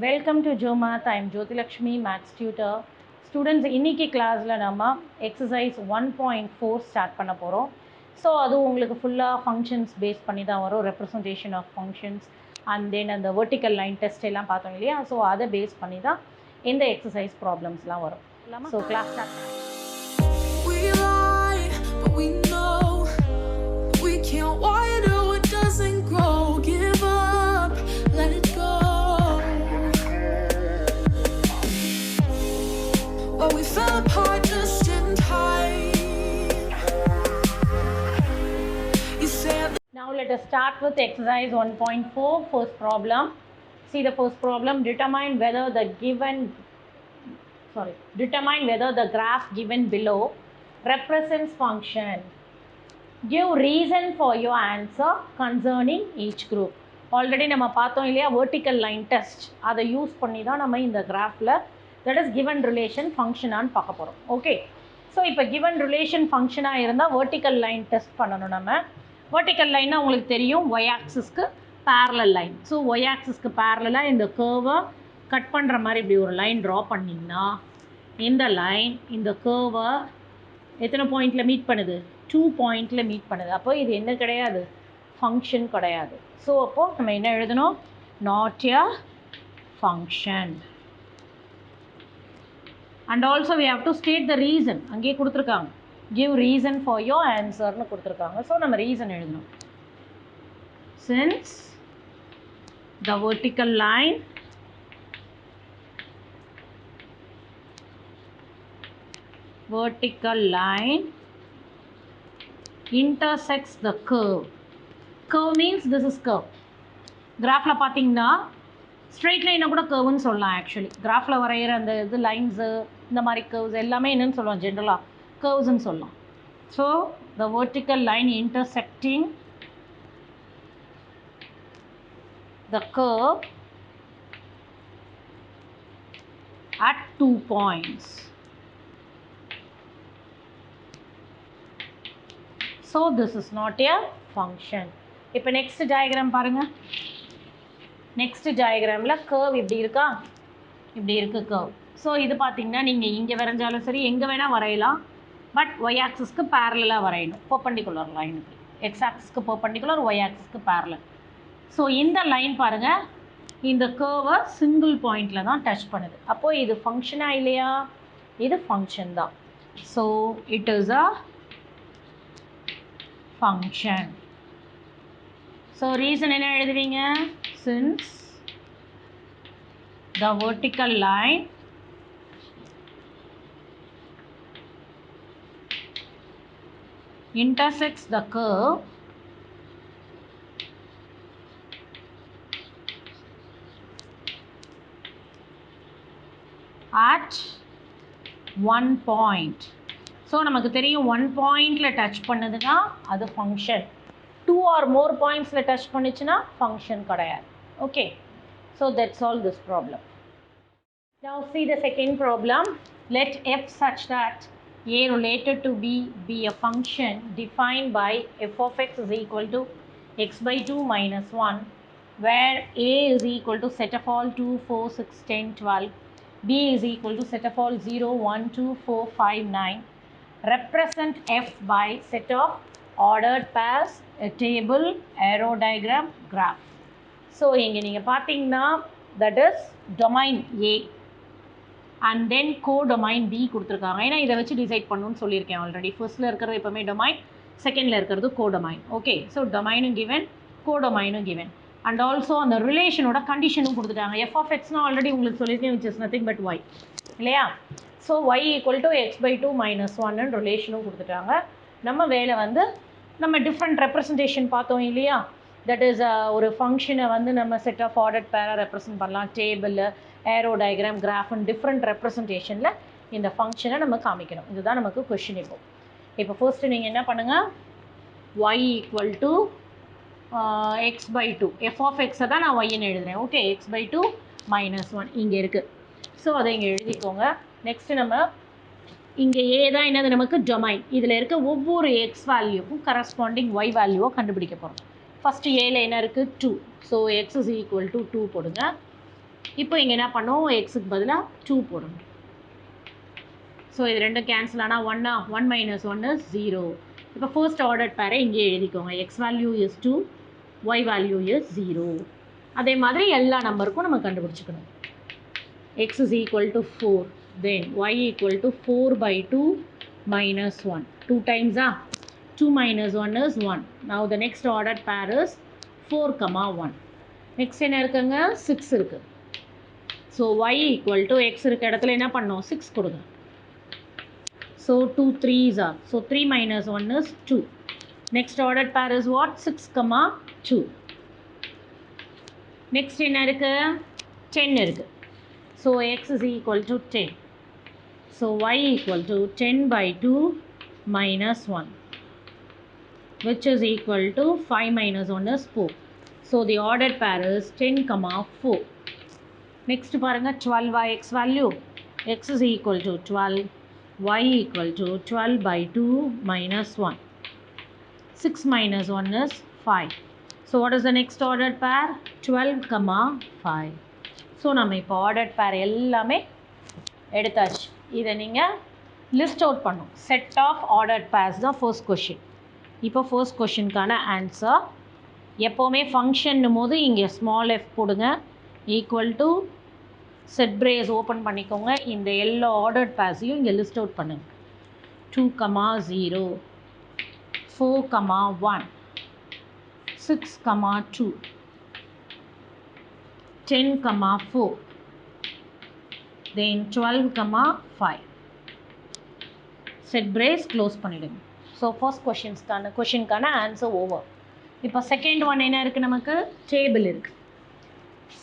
Welcome to Jomath. I am Jyoti Lakshmi, Maths tutor. Students, இன்னைக்கு கிளாஸில் நம்ம exercise 1.4 start பண்ண போகிறோம். ஸோ அது உங்களுக்கு ஃபுல்லாக ஃபங்க்ஷன்ஸ் பேஸ் பண்ணி தான் வரும். Representation of functions and then அந்த வெர்டிக்கல் லைன் டெஸ்ட் எல்லாம் பார்த்தோம் இல்லையா? ஸோ அதை பேஸ் பண்ணி தான் இந்த எக்ஸசைஸ் ப்ராப்ளம்ஸ்லாம் வரும். ஸோ கிளாஸ் ஸ்டார்ட் பண்ணலாம். But we fell apart just in time. You said Now let us start with exercise 1.4. First problem. See the first problem. Determine whether the graph given below represents function. Give reason for your answer concerning each group. Already நம்ம பார்த்தோம் இல்லையா vertical line test. அதை use பண்ணி தான் நம்ம இந்த கிராஃபில் that is given relation ஃபங்க்ஷனான்னு பார்க்க போகிறோம். ஓகே, ஸோ இப்போ given relation ஃபங்க்ஷனாக இருந்தால் vertical line டெஸ்ட் பண்ணணும். நம்ம vertical லைன்னா உங்களுக்கு தெரியும் y ஆக்சிஸ்க்கு parallel line. So y ஆக்சிஸ்க்கு பேரலாக இந்த கேர்வை கட் பண்ணுற மாதிரி இப்படி ஒரு லைன் ட்ரா பண்ணிங்கன்னா இந்த லைன் இந்த கேர்வை எத்தனை பாயிண்டில் மீட் பண்ணுது? 2 பாயிண்டில் மீட் பண்ணுது. அப்போ இது என்ன கிடையாது? ஃபங்க்ஷன் கிடையாது. ஸோ அப்போது நம்ம என்ன எழுதணும்? Not a function. And also we have to state the reason. அங்கே கொடுத்துருக்காங்க give reason for your answerன்னு கொடுத்துருக்காங்க. ஸோ நம்ம ரீசன் எழுதணும். Since the vertical line intersects the curve. Curve means this is curve. கிராஃபில் பார்த்தீங்கன்னா ஸ்ட்ரெயிட் லைனை கூட கர்வ்னு சொல்லலாம். ஆக்சுவலி கிராஃபில் வரைகிற அந்த இது லைன்ஸு இந்த மாதிரி கர்வ்ஸ் எல்லாமே என்னென்னு சொல்லுவோம்? ஜென்ரலாக கர்வ்ஸ்ன்னு சொல்லலாம். So the vertical line intersecting the curve at 2 points. So this is not a function. இப்போ நெக்ஸ்ட் டயக்ராம் பாருங்கள். நெக்ஸ்ட் டயக்ராமில் கர்வ் இப்படி இருக்கா? இப்படி இருக்குது கர்வ். ஸோ இது பார்த்திங்கன்னா நீங்கள் இங்கே வரைஞ்சாலும் சரி எங்கே வேணால் வரையலாம். பட் ஒய் ஆக்சிஸ்க்கு பேரலாக வரையணும். பர்பண்டிகுலர் லைனுக்கு எக்ஸ் ஆக்சிஸ்க்கு பர்பண்டிகுலர், ஒய் ஆக்சிஸ்க்கு பேரலல். ஸோ இந்த லைன் பாருங்கள், இந்த கர்வை சிங்கிள் பாயிண்டில் தான் டச் பண்ணுது. அப்போது இது ஃபங்க்ஷனாக இல்லையா? இது ஃபங்க்ஷன் தான். So it is a function. So reason என்ன எழுதுவீங்க? Since the vertical line intersects the curve at 1 point. So நமக்கு தெரியும் 1 பாயிண்டில் டச் பண்ணுதுன்னா அது ஃபங்க்ஷன். 2 or more பாயிண்ட்ஸில் டச் பண்ணிச்சுன்னா ஃபங்க்ஷன் கிடையாது. Okay, so that's all this problem. Now see the second problem. Let f such that a related to b be a function defined by f of x is equal to x by 2 minus 1, where a is equal to set of all 2, 4, 6, 10, 12, b is equal to set of all 0, 1, 2, 4, 5, 9. Represent f by set of ordered pairs, a table, arrow diagram, graph. So இங்கே நீங்கள் பார்த்தீங்கன்னா that is domain A and then codomain B கொடுத்துருக்காங்க. ஏன்னா இதை வச்சு decide பண்ணணும்னு சொல்லியிருக்கேன் already. ஃபர்ஸ்ட்டில் இருக்கிறது எப்போவுமே டொமைன், செகண்டில் இருக்கிறது கோ டொமைன். ஓகே, ஸோ டொமைனும் கிவன், கோ டொமைனும் கிவன். அண்ட் ஆல்சோ அந்த ரிலேஷனோட கண்டிஷனும் கொடுத்துட்டாங்க. எஃப் ஆஃப் எக்ஸ்னால் ஆல்ரெடி உங்களுக்கு சொல்லியிருக்கேன், which is nothing but Y இல்லையா? So Y equal to X by 2 minus 1 ரிலேஷனும் கொடுத்துட்டாங்க. நம்ம வேலை வந்து நம்ம டிஃப்ரெண்ட் ரெப்ரசன்டேஷன் பார்த்தோம் இல்லையா? தட் இஸ் ஒரு ஃபங்க்ஷனை வந்து நம்ம செட் ஆஃப் ஆர்டர்ட் பேராக ரெப்ரசன்ட் பண்ணலாம். டேபிள், ஏரோ டயக்ராம், கிராஃப்னு டிஃப்ரெண்ட் ரெப்ரசன்டேஷனில் இந்த ஃபங்க்ஷனை நம்ம காமிக்கணும். இதுதான் நமக்கு கொஷின். இப்போ ஃபர்ஸ்ட்டு நீங்கள் என்ன பண்ணுங்கள்? Y equal to X by 2, F of எக்ஸை தான் நான் ஒய்ன்னு எழுதுகிறேன். ஓகே, எக்ஸ் பை 2 minus 1 இங்கே இருக்குது. ஸோ அதை இங்கே எழுதிக்கோங்க. நெக்ஸ்ட்டு நம்ம இங்கே ஏ தான் என்னது நமக்கு டொமைன். இதில் இருக்க ஒவ்வொரு எக்ஸ் வேல்யூக்கும் கரஸ்பாண்டிங் ஒய் வேல்யூவை கண்டுபிடிக்க போகிறோம். ஃபஸ்ட்டு ஏல என்ன இருக்குது? 2. So X is equal to 2 போடுங்க. இப்போ இங்கே என்ன பண்ணோம், எக்ஸுக்கு பதிலாக 2 போடணும். ஸோ இது ரெண்டும் கேன்சல் ஆனால் 1 minus 1 is 0. இப்போ ஃபர்ஸ்ட் ஆர்டர் பேரை இங்கே எழுதிக்கோங்க. X value is 2, Y value is 0. அதே மாதிரி எல்லா நம்பருக்கும் நம்ம கண்டுபிடிச்சிக்கணும். x is equal to 4, then y equal to 4 by 2 minus 1. 2 times 2 minus 1 is 1. Now the next ordered pair is 4, 1. Next என்ன இருக்குங்க, 6 இருக்கு. So y equal to x இருக்க இடத்துல என்ன பண்ணோம், 6 கொடுங்க. So 2 3s are. So 3 minus 1 is 2. Next ordered pair is what? 6, 2. Next என்ன இருக்கு, 10 இருக்கு. So x is equal to 10. So y equal to 10 by 2 minus 1, which is equal to 5 minus 1 is 4. So the ordered pair is 10, 4. Next பாருங்க 12 x value. X is equal to 12. Y equal to 12 by 2 minus 1. 6 minus 1 is 5. So what is the next ordered pair? 12, 5. So நம்ம இப்போ ordered pair எல்லாமே எடுத்தாச்சு. இதை நீங்கள் list out பண்ணும். Set of ordered pairs தான் first question. இப்போ first கொஷினுக்கான ஆன்சர், எப்போவுமே ஃபங்க்ஷன்னும் போது இங்கே ஸ்மால் எஃப் போடுங்க, equal to set brace open பண்ணிக்கோங்க. இந்த எல்லா ஆர்டர்ட் பேர்ஸையும் இங்கே லிஸ்ட் அவுட் பண்ணுங்க. 2, 0, 4, 1, 6, 2, 10, 4, then 12, 5. Set brace close பண்ணிடுங்க. ஸோ ஃபர்ஸ்ட் கொஷினுக்கான ஆன்சர் ஓவர். இப்போ செகண்ட் ஒன் என்ன இருக்குது, நமக்கு டேபிள் இருக்குது.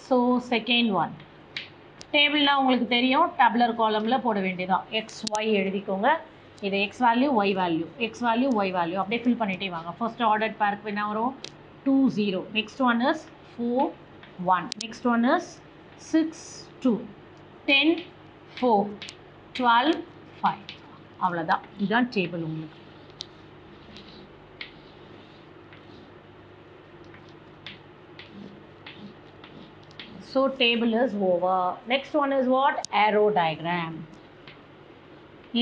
ஸோ செகண்ட் ஒன் டேபிள்னால் உங்களுக்கு தெரியும், டேபுலர் காலமில் போட வேண்டியதான். எக்ஸ் ஒய் எழுதிக்கோங்க. இது X value, Y value, X value, Y value அப்படியே ஃபில் பண்ணிகிட்டே வாங்க. ஃபர்ஸ்ட் ஆர்டர் பேருக்கு என்ன வரும், 2 0. Next one is 4 1. Next one is 6 2, 10 4, 12 5. அவ்வளோதான், இதுதான் டேபிள் உங்களுக்கு. So table is over. Next one is what? Arrow diagram.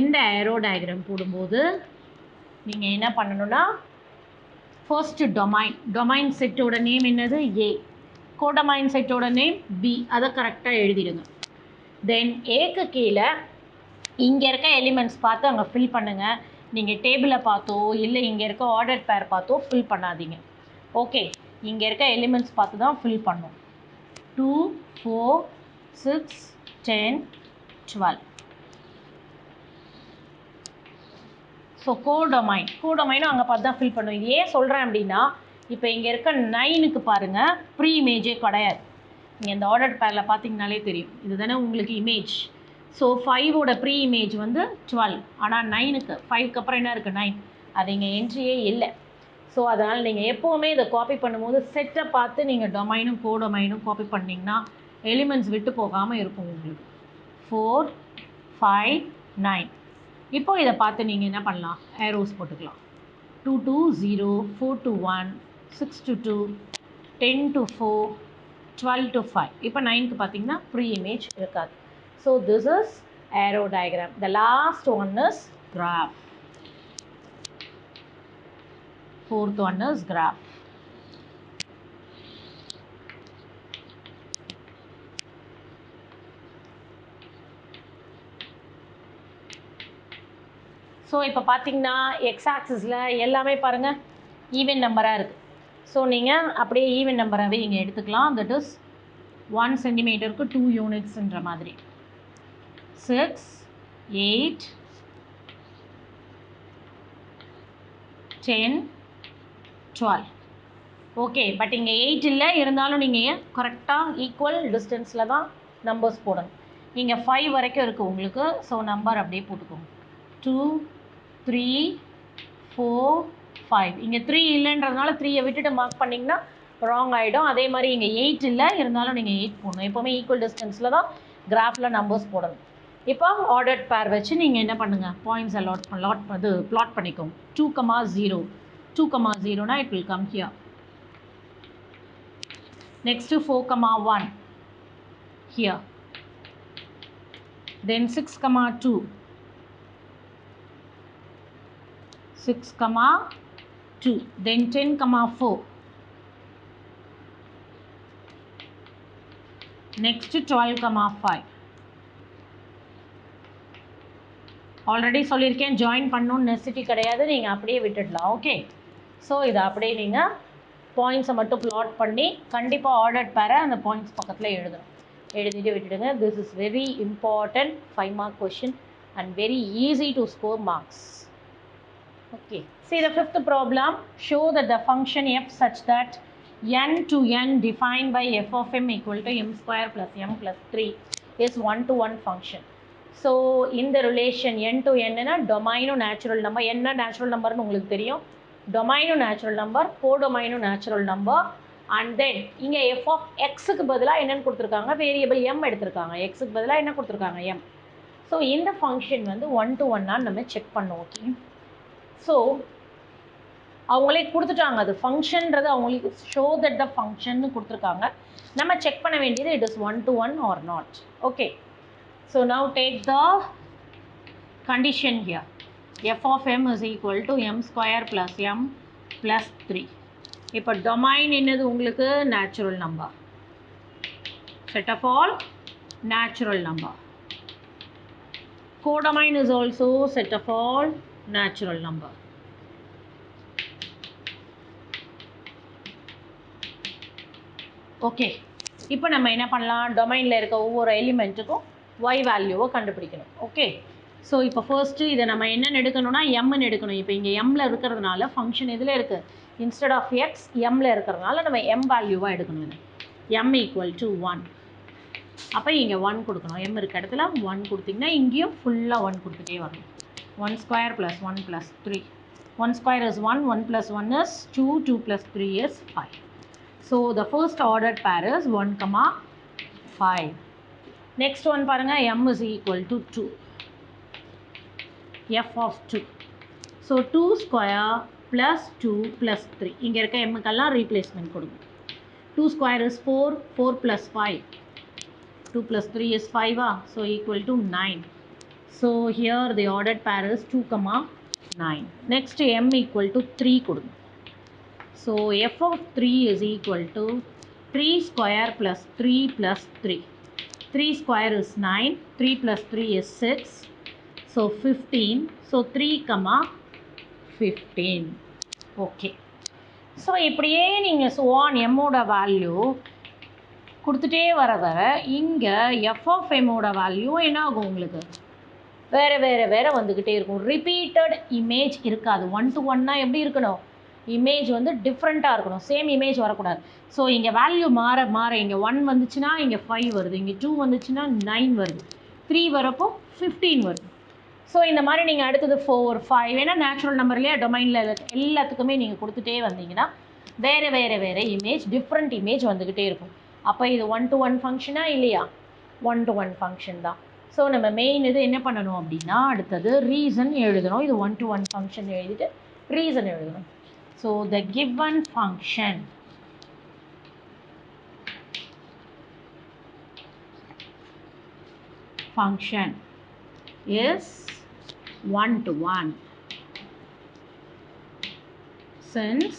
இந்த arrow diagram போடும்போது நீங்கள் என்ன பண்ணணும்னா, ஃபர்ஸ்ட் டொமைன் செட்டோட நேம் என்னது, A. கோடமைன் செட்டோட நேம் B. அதை கரெக்டாக எழுதிடுங்க. தென் ஏக்கு கீழே இங்கே இருக்க எலிமெண்ட்ஸ் பார்த்து அங்கே ஃபில் பண்ணுங்கள். நீங்கள் டேபிளை பார்த்தோ இல்லை இங்கே இருக்க ஆர்டர் பேர் பார்த்தோ ஃபில் பண்ணாதீங்க. ஓகே, இங்கே இருக்க எலிமெண்ட்ஸ் பார்த்து தான் ஃபில் பண்ணும். 2 4 6 10 12. ஸோ கோடொமைனும் அங்கே பார்த்து தான் ஃபில் பண்ணும். இது ஏன் சொல்கிறேன் அப்படின்னா, இப்போ இங்கே இருக்க 9க்கு பாருங்கள், ப்ரீ இமேஜே கிடையாது. நீங்கள் இந்த ஆர்டர் பேரில் பார்த்தீங்கனாலே தெரியும், இது தானே உங்களுக்கு இமேஜ். ஸோ 5ஓட ப்ரீ இமேஜ் வந்து 12, ஆனால் 9க்கு 5க்கு அப்புறம் என்ன இருக்குது, 9. அது இங்கே என்ட்ரியே இல்லை. ஸோ அதனால் நீங்கள் எப்போவுமே இதை காப்பி பண்ணும்போது செட்டை பார்த்து நீங்கள் டொமைனும் கோடொமைனும் காப்பி பண்ணிங்கன்னா எலிமெண்ட்ஸ் விட்டு போகாமல் இருக்கும் உங்களுக்கு. 4 5 9. இப்போ இதை பார்த்து நீங்கள் என்ன பண்ணலாம், ஏரோஸ் போட்டுக்கலாம். 2 to 0, 4 to 1, 6 to 2, 10 to 4, 12 to 5. இப்போ 9க்கு பார்த்தீங்கன்னா ப்ரீ இமேஜ் இருக்காது. So this is aero diagram. The last one is graph. Fourth one is graph. So இப்போ பார்த்தீங்கன்னா எக்ஸ் ஆக்சிஸில் எல்லாமே பாருங்கள் ஈவன் நம்பராக இருக்குது. ஸோ நீங்கள் அப்படியே ஈவன் நம்பராகவே இங்கே எடுத்துக்கலாம். தட் இஸ் 1 சென்டிமீட்டருக்கு 2 யூனிட்ஸ்ன்ற மாதிரி. 6 8 10 12. ஓகே, பட் இங்கே 8 இல்லை, இருந்தாலும் நீங்கள் கரெக்டாக ஈக்குவல் டிஸ்டன்ஸில் தான் நம்பர்ஸ் போடணும். இங்கே 5 வரைக்கும் இருக்குது உங்களுக்கு. ஸோ நம்பர் அப்படியே போட்டுக்கோங்க. 2 3 4 5. இங்கே 3 இல்லைன்றதுனால 3யை விட்டுட்டு மார்க் பண்ணிங்கன்னா ராங் ஆகிடும். அதே மாதிரி இங்கே 8 இல்லை, இருந்தாலும் நீங்கள் 8 போடணும். எப்போவுமே ஈக்குவல் டிஸ்டன்ஸில் தான் கிராஃபில் நம்பர்ஸ் போடணும். இப்போ ஆர்டர்ட் பேர் வச்சு நீங்கள் என்ன பண்ணுங்கள், பாயிண்ட்ஸை ப்ளாட் பண்ணிக்கோங்க. 2 0, 2 0னா it will come here. Next 4 1. here, then 6 comma 2, 6 comma 2, then 10 comma 4, next 12 comma 5. Already சொல்லியிருக்கேன், ஜாயின் பண்ணணும்னு நெசிட்டி கிடையாது, நீங்கள் அப்படியே விட்டுடலாம். ஓகே, ஸோ இதை அப்படியே நீங்கள் பாயிண்ட்ஸை மட்டும் ப்ளாட் பண்ணி கண்டிப்பாக ஆர்டர்ட் பேரை அந்த பாயிண்ட்ஸ் பக்கத்தில் எழுதணும். எழுதிட்டு விட்டுடுங்க. This is very important 5 mark question and very easy to score marks. Okay, see the fifth problem. Show that the function f such that n to n defined by f of m equal to m square plus m plus 3 is 1-to-1 function. So in the relation n to n na domain natural number, n na natural number nu ungalku theriyum, domain natural number, codomain natural number, and then inga f of x க்கு பதிலா என்னன்னு கொடுத்திருக்காங்க, variable m எடுத்திருக்காங்க. x க்கு பதிலா என்ன கொடுத்திருக்காங்க, m. So இந்த ஃபங்க்ஷன் வந்து 1-to-1 நம்ம செக் பண்ணோம். ஓகே, ஸோ அவங்களே கொடுத்துட்டாங்க, அது ஃபங்க்ஷன்றது அவங்களுக்கு ஷோ தட் த ஃபங்க்ஷன்னு கொடுத்துருக்காங்க. நம்ம செக் பண்ண வேண்டியது it is 1-to-1 or not. Okay, so now take the condition here. f of m is equal to m square plus m plus 3. இப்போ டொமைன் என்னது உங்களுக்கு, natural number. Set of all natural number. Codomain is also set of all natural number. Okay, இப்போ நம்ம என்ன பண்ணலாம், டொமைனில் இருக்க ஒவ்வொரு எலிமெண்ட்டுக்கும் y வேல்யூவை கண்டுபிடிக்கணும். ஓகே, ஸோ இப்போ ஃபர்ஸ்ட்டு இதை நம்ம என்னென்னு எடுக்கணும்னா எம்னு எடுக்கணும். இப்போ இங்கே எம்மில் இருக்கிறதுனால ஃபங்க்ஷன் எதில் இருக்குது, இன்ஸ்டெட் ஆஃப் எக்ஸ் எம்மில் இருக்கிறதுனால நம்ம எம் வேல்யூவாக எடுக்கணும். இது m ஈக்குவல் டு 1. அப்போ இங்கே 1 கொடுக்கணும். m இருக்க இடத்துல 1 கொடுத்திங்கன்னா இங்கேயும் ஃபுல்லாக 1 கொடுத்துட்டே வரணும். 1 square plus 1 plus 3. 1 square is 1, 1 plus 1 is 2, 2 plus 3 is 5. So the first ordered pair is 1, 5. Next one பாருங்க, m is equal to 2. f of 2. So 2 square plus 2 plus 3. இங்கே இருக்க m கெல்லாம் ரீப்ளேஸ்மெண்ட் கொடுங்க. 2 square is 4, 4 plus 5. 2 plus 3 is 5, so equal to 9. So here the ordered pair is 2, 9. Next m equal to 3 கொடுங்க. So f of 3 is equal to 3 square plus 3 plus 3. 3 square is 9, 3 plus 3 is 6, so 15. So 3, 15. Okay. So இப்படியே நீங்கள் so எம்மோட value கொடுத்துட்டே வர வர இங்கே F of எம்மோட value என்ன ஆகும், உங்களுக்கு வேறு வந்துக்கிட்டே இருக்கும். ரிப்பீட்டட் இமேஜ் இருக்காது. 1-to-1 எப்படி இருக்கணும், இமேஜ் வந்து டிஃப்ரெண்ட்டாக இருக்கணும், சேம் இமேஜ் வரக்கூடாது. ஸோ இங்கே வேல்யூ மாற இங்கே 1 வந்துச்சுன்னா இங்கே 5 வருது, இங்கே 2 வந்துச்சுன்னா 9 வருது, 3 வரப்போ 15 வருது. ஸோ இந்த மாதிரி நீங்கள் அடுத்தது 4, 5, ஏன்னா நேச்சுரல் நம்பர்லேயே டொமைனில் எல்லாத்துக்குமே நீங்கள் கொடுத்துட்டே வந்தீங்கன்னா வேறு இமேஜ், டிஃப்ரெண்ட் இமேஜ் வந்துக்கிட்டே இருக்கும். அப்போ இது 1-to-1 ஃபங்க்ஷனாக இல்லையா, 1-to-1 ஃபங்க்ஷன் தான். ஸோ நம்ம மெயின் இது என்ன பண்ணணும் அப்படின்னா அடுத்தது ரீசன் எழுதணும். இது 1-to-1 ஃபங்க்ஷன் எழுதிட்டு ரீசன் எழுதணும். So the given function is 1-to-1 since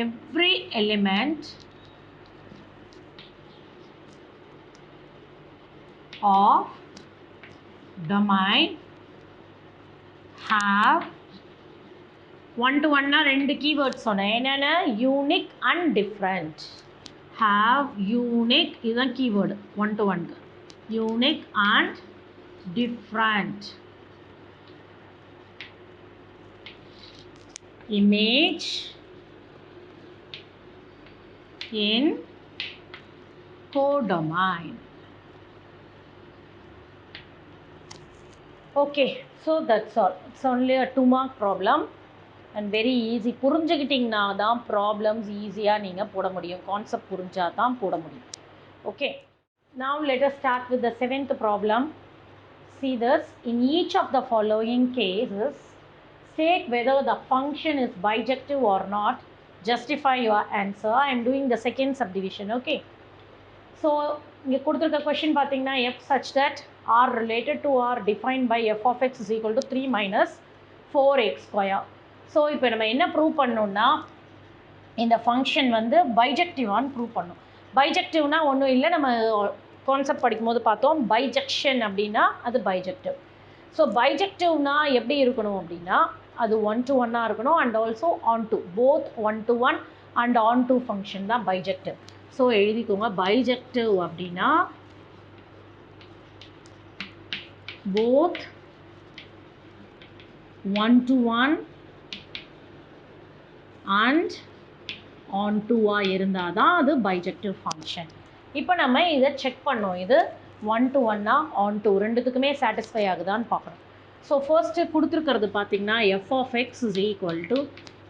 every element of domain have 1-to-1 na rendu keywords சொன்னேன். என்னென்ன, unique and different. have unique இதுதான் keyword 1-to-1 க்கு. unique and different image in codomain. Okay, so that's all. It's only a 2 mark problem and very easy. புரிஞ்சுக்கிட்டிங்கன்னா தான் problems ஈஸியாக நீங்கள் போட முடியும். Concept புரிஞ்சால் தான் போட முடியும். Okay, now let us start with the 7th problem. See this, in each of the following cases state whether the function is bijective or not. Justify your answer. I am doing the second subdivision. Okay, so இங்கே கொடுத்துருக்க question பார்த்தீங்கன்னா f such that r related to r defined by f of x is equal to 3 minus 4x square. So இப்போ நம்ம என்ன prove பண்ணோம்னா இந்த function வந்து பைஜெக்டிவான்னு prove பண்ணோம். பைஜெக்டிவ்னா ஒன்றும் இல்லை, நம்ம கான்செப்ட் படிக்கும்போது பார்த்தோம். பைஜெக்ஷன் அப்படின்னா அது பைஜெக்டிவ். ஸோ பைஜெக்டிவ்னா எப்படி இருக்கணும் அப்படின்னா அது 1 to 1 இருக்கணும் and also on to both 1 to 1 and on to function தான் பைஜெக்டிவ். ஸோ எழுதிக்கோங்க, பைஜெக்டிவ் அப்படின்னா போத் 1 to 1 அண்ட் ஆன் டூவாக இருந்தால் தான் அது பைஜெக்டிவ் ஃபங்க்ஷன். இப்போ நம்ம இதை செக் பண்ணோம், இது 1 to 1 ஆன் டூ ரெண்டுத்துக்குமே சாட்டிஸ்ஃபை ஆகுதான்னு பார்க்கணும். ஸோ ஃபர்ஸ்ட்டு கொடுத்துருக்கிறது பார்த்திங்கன்னா f of x is equal to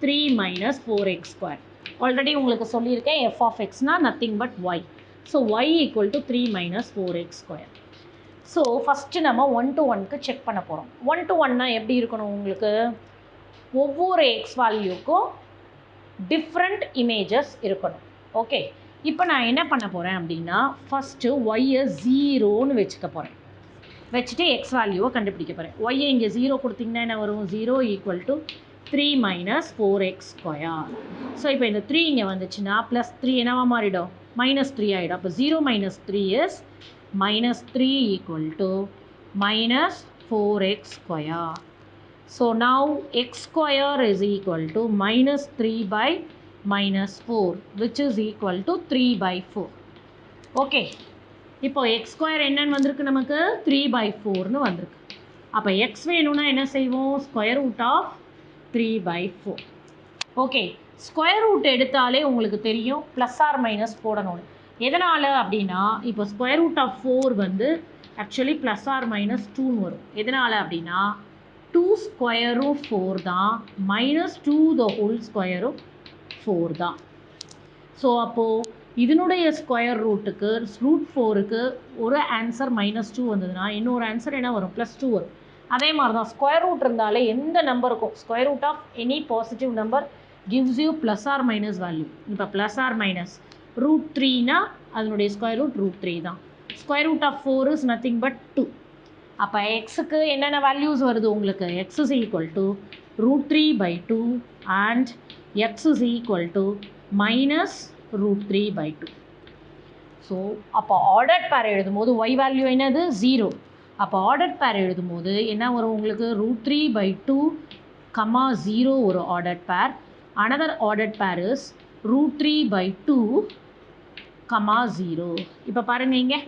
3 minus 4x square. Already உங்களுக்கு சொல்லியிருக்கேன் f of xனா nothing but y. So y equal to 3 minus 4x square. So first நம்ம 1 to 1க்கு செக் பண்ண போகிறோம். 1 to 1னா எப்படி இருக்கணும் உங்களுக்கு, ஒவ்வொரு எக்ஸ் வேல்யூக்கும் டிஃப்ரெண்ட் இமேஜஸ் இருக்கணும். ஓகே, இப்போ நான் என்ன பண்ண போகிறேன் அப்படின்னா ஃபஸ்ட்டு ஒய்யை 0ன்னு வச்சுக்க போகிறேன். வச்சுட்டு எக்ஸ் வேல்யூவை கண்டுபிடிக்க போகிறேன். ஒய்யை இங்கே 0 கொடுத்திங்கன்னா என்ன வரும், 0 equal to 3 minus 4x square. So இப்போ இந்த 3 இங்கே வந்துச்சுன்னா ப்ளஸ் 3 என்னவா மாறிடும், -3 ஆகிடும். அப்போ 0 minus 3 is -3 equal to minus 4x square. So now x square is equal to minus 3 by minus 4 which is equal to 3 by 4. Okay, இப்போ x square என்னன்னு வந்திருக்கு, நமக்கு 3 by 4ன்னு வந்திருக்கு. அப்போ x வேணும்னா என்ன செய்வோம், square root of 3 by 4. Okay, square root எடுத்தாலே உங்களுக்கு தெரியும் ப்ளஸ் ஆர் மைனஸ் போடணும்னு. எதனால் அப்படின்னா இப்போ ஸ்கொயர் ரூட் ஆஃப் 4 வந்து ஆக்சுவலி ப்ளஸ் ஆர் மைனஸ் 2ன்னு வரும். எதனால் அப்படின்னா 2 ஸ்கொயரும் 4 தான், -2 the whole ஸ்கொயரும் 4 தான். ஸோ அப்போது இதனுடைய ஸ்கொயர் ரூட்டுக்கு ரூட் 4க்கு ஒரு ஆன்சர் -2 வந்ததுன்னா இன்னொரு ஆன்சர் என்ன வரும், +2 வரும். அதே மாதிரி தான் ஸ்கொயர் ரூட் இருந்தாலே எந்த நம்பருக்கும் square root of any positive number gives you plus or minus value. இப்போ ப்ளஸ் ஆர் மைனஸ் √3னா அதனுடைய ஸ்கொயர் ரூட் √3 தான். Square root of 4 is nothing but 2. அப்போ எக்ஸுக்கு என்னென்ன வேல்யூஸ் வருது உங்களுக்கு, x is equal to √3 by 2 and x is equal to minus √3 by 2. So அப்போ ஆர்டர்ட் பேர் எழுதும்போது y வேல்யூ என்னது 0. அப்போ ஆர்டர்ட் பேர் எழுதும்போது என்ன வரும் உங்களுக்கு, √3 by 2, 0 ஒரு ஆர்டர்ட் பேர். அனதர் ஆர்டர்ட் பேர் இஸ் √3 by 2, 0. இப்போ பாருங்கள், இங்கே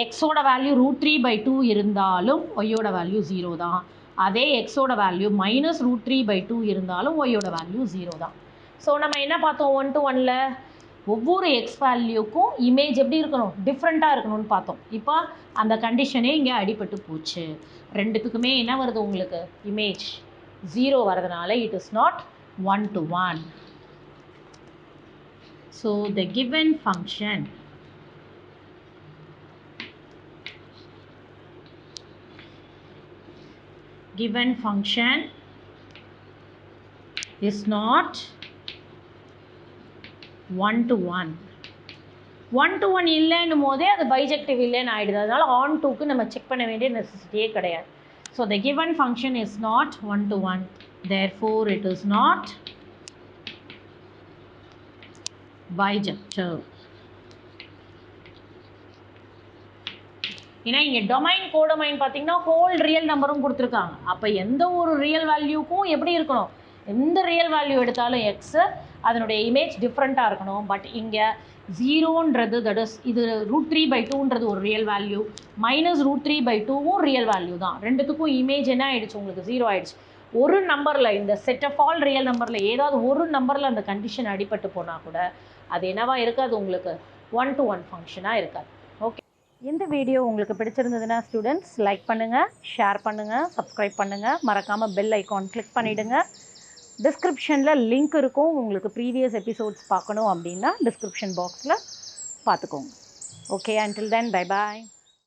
எக்ஸோட வேல்யூ √3 by 2 இருந்தாலும் ஒய்யோட வேல்யூ 0 தான். அதே எக்ஸோட வேல்யூ -√3 by 2 இருந்தாலும் ஒய்யோட வேல்யூ 0 தான். ஸோ நம்ம என்ன பார்த்தோம், 1 to 1ல் ஒவ்வொரு எக்ஸ் வேல்யூக்கும் இமேஜ் எப்படி இருக்கணும், டிஃப்ரெண்ட்டாக இருக்கணும்னு பார்த்தோம். இப்போ அந்த கண்டிஷனே இங்கே அடிபட்டு போச்சு. ரெண்டுத்துக்குமே என்ன வருது உங்களுக்கு, இமேஜ் 0 வரதுனால it is not 1 to 1. So the given function is not 1 to 1. 1 to 1 இல்லைன்னும் போதே அது பைஜெக்டிவ் இல்லைன்னு ஆகிடுது. அதனால் ஆன் டூக்கு நம்ம செக் பண்ண வேண்டிய நெசசிட்டியே கிடையாது. So the given function is not 1 to 1. therefore it is not bijective. ஏன்னா இங்கே டொமைன் கோடொமைன் பார்த்தீங்கன்னா ஹோல் ரியல் நம்பரும் கொடுத்துருக்காங்க. அப்போ எந்த ஒரு ரியல் வேல்யூக்கும் எப்படி இருக்கணும், எந்த ரியல் வேல்யூ எடுத்தாலும் எக்ஸு அதனுடைய இமேஜ் டிஃப்ரெண்ட்டாக இருக்கணும். பட் இங்கே 0ன்றது தட் இஸ் இது √3 by 2ன்றது ஒரு ரியல் வேல்யூ, -√3 by 2வும் ரியல் வேல்யூ தான். ரெண்டுத்துக்கும் இமேஜ் என்ன ஆகிடுச்சு உங்களுக்கு, 0 ஆகிடுச்சு. ஒரு நம்பரில் இந்த செட் ஆஃப் ஆல் ரியல் நம்பரில் ஏதாவது ஒரு நம்பரில் அந்த கண்டிஷன் அடிபட்டு போனால் கூட அது என்னவா இருக்காது, உங்களுக்கு 1 to 1 ஃபங்க்ஷனாக இருக்காது. ஓகே, இந்த வீடியோ உங்களுக்கு பிடிச்சிருந்ததுன்னா ஸ்டூடெண்ட்ஸ் லைக் பண்ணுங்கள், ஷேர் பண்ணுங்கள், சப்ஸ்கிரைப் பண்ணுங்கள், மறக்காமல் பெல் ஐக்கான் கிளிக் பண்ணிவிடுங்க. டிஸ்கிரிப்ஷனில் லிங்க் இருக்கும், உங்களுக்கு ப்ரீவியஸ் எபிசோட்ஸ் பார்க்கணும் அப்படின்னா டிஸ்கிரிப்ஷன் பாக்ஸில் பார்த்துக்கோங்க. Okay, until then, bye bye.